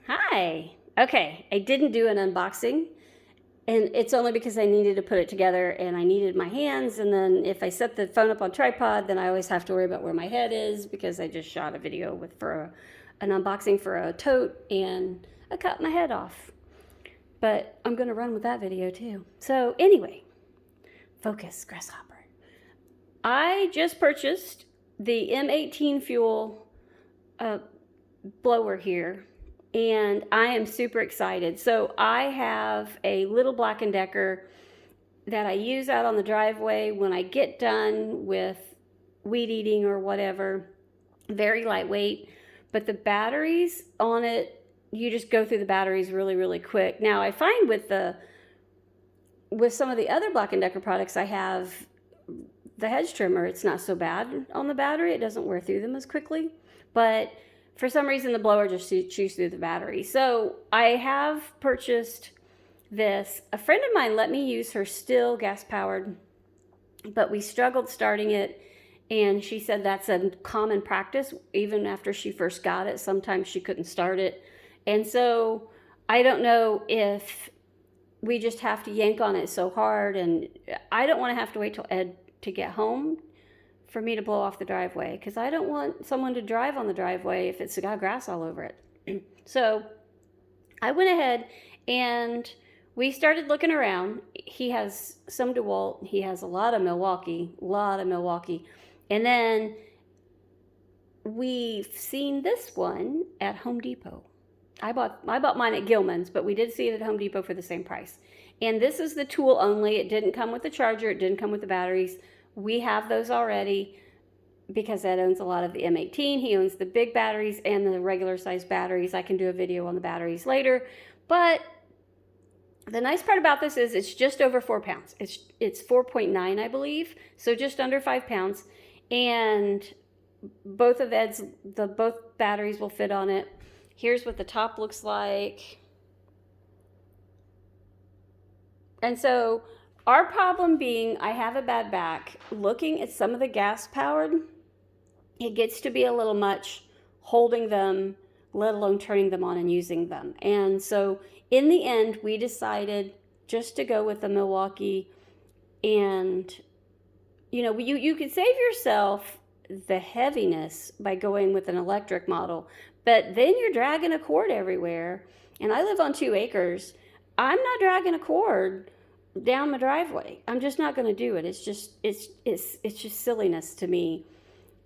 Hi. Okay, I didn't do an unboxing, and it's only because I needed to put it together and I needed my hands. And then if I set the phone up on tripod, then I always have to worry about where my head is because I just shot a video an unboxing for a tote and I cut my head off. But I'm going to run with that video too. So, anyway, focus, grasshopper. I just purchased the M18 fuel blower here, and I am super excited. So I have a little Black & Decker that I use out on the driveway when I get done with weed eating or whatever. Very lightweight, but the batteries on it, you just go through the batteries really, really quick. Now I find with some of the other Black & Decker products I have, the hedge trimmer, it's not so bad on the battery. It doesn't wear through them as quickly, but for some reason the blower just chews through the battery. So I have purchased this. A friend of mine let me use her still gas powered, but we struggled starting it, and she said that's a common practice. Even after she first got it, sometimes she couldn't start it. And so I don't know if we just have to yank on it so hard, and I don't want to have to wait till Ed to get home for me to blow off the driveway, because I don't want someone to drive on the driveway if it's got grass all over it. So I went ahead and we started looking around. He has some DeWalt. He has a lot of Milwaukee. And then we've seen this one at Home Depot. I bought mine at Gilman's, but we did see it at Home Depot for the same price. And this is the tool only. It didn't come with the charger. It didn't come with the batteries. We have those already because Ed owns a lot of the M18. He owns the big batteries and the regular size batteries. I can do a video on the batteries later. But the nice part about this is it's just over 4 pounds. It's 4.9, I believe. So just under 5 pounds. And both batteries will fit on it. Here's what the top looks like. And so our problem being, I have a bad back. Looking at some of the gas powered, it gets to be a little much holding them, let alone turning them on and using them. And so in the end, we decided just to go with the Milwaukee. And you could save yourself the heaviness by going with an electric model, but then you're dragging a cord everywhere. And I live on 2 acres. I'm not dragging a cord down my driveway. I'm just not going to do it. It's just silliness to me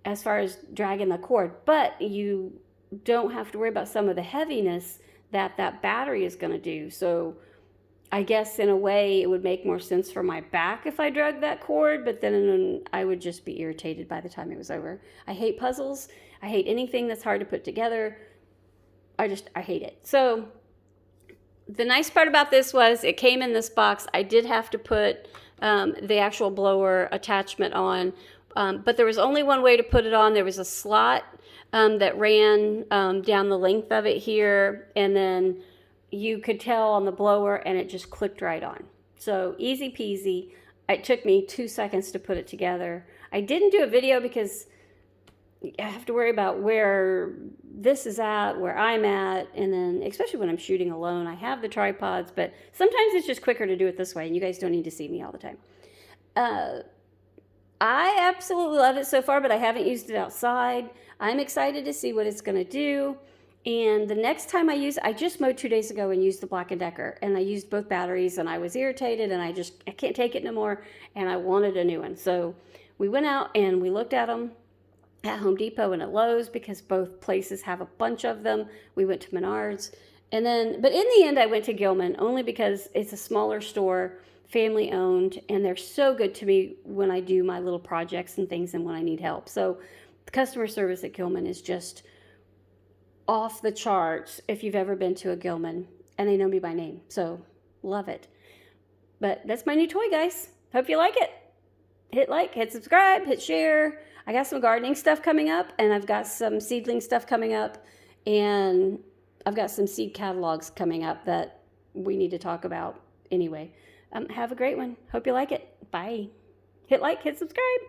as far as dragging the cord. But you don't have to worry about some of the heaviness that battery is going to do. So I guess in a way it would make more sense for my back if I dragged that cord, but then I would just be irritated by the time it was over. I hate puzzles. I hate anything that's hard to put together. I hate it. So the nice part about this was it came in this box. I did have to put the actual blower attachment on, but there was only one way to put it on. There was a slot that ran down the length of it here, and then you could tell on the blower, and it just clicked right on. So easy peasy. It took me 2 seconds to put it together. I didn't do a video because I have to worry about where this is at, where I'm at, and then especially when I'm shooting alone. I have the tripods, but sometimes it's just quicker to do it this way, and you guys don't need to see me all the time. I absolutely love it so far, but I haven't used it outside. I'm excited to see what it's going to do. And the next time I just mowed 2 days ago and used the Black & Decker, and I used both batteries, and I was irritated, and I can't take it no more, and I wanted a new one. So we went out and we looked at them at Home Depot and at Lowe's because both places have a bunch of them. We went to Menards, but in the end I went to Gilman only because it's a smaller store, family owned, and they're so good to me when I do my little projects and things and when I need help. So the customer service at Gilman is just off the charts if you've ever been to a Gilman, and they know me by name, so love it. But that's my new toy, guys. Hope you like it. Hit like, hit subscribe, hit share. I got some gardening stuff coming up, and I've got some seedling stuff coming up, and I've got some seed catalogs coming up that we need to talk about anyway. Have a great one. Hope you like it. Bye. Hit like, hit subscribe.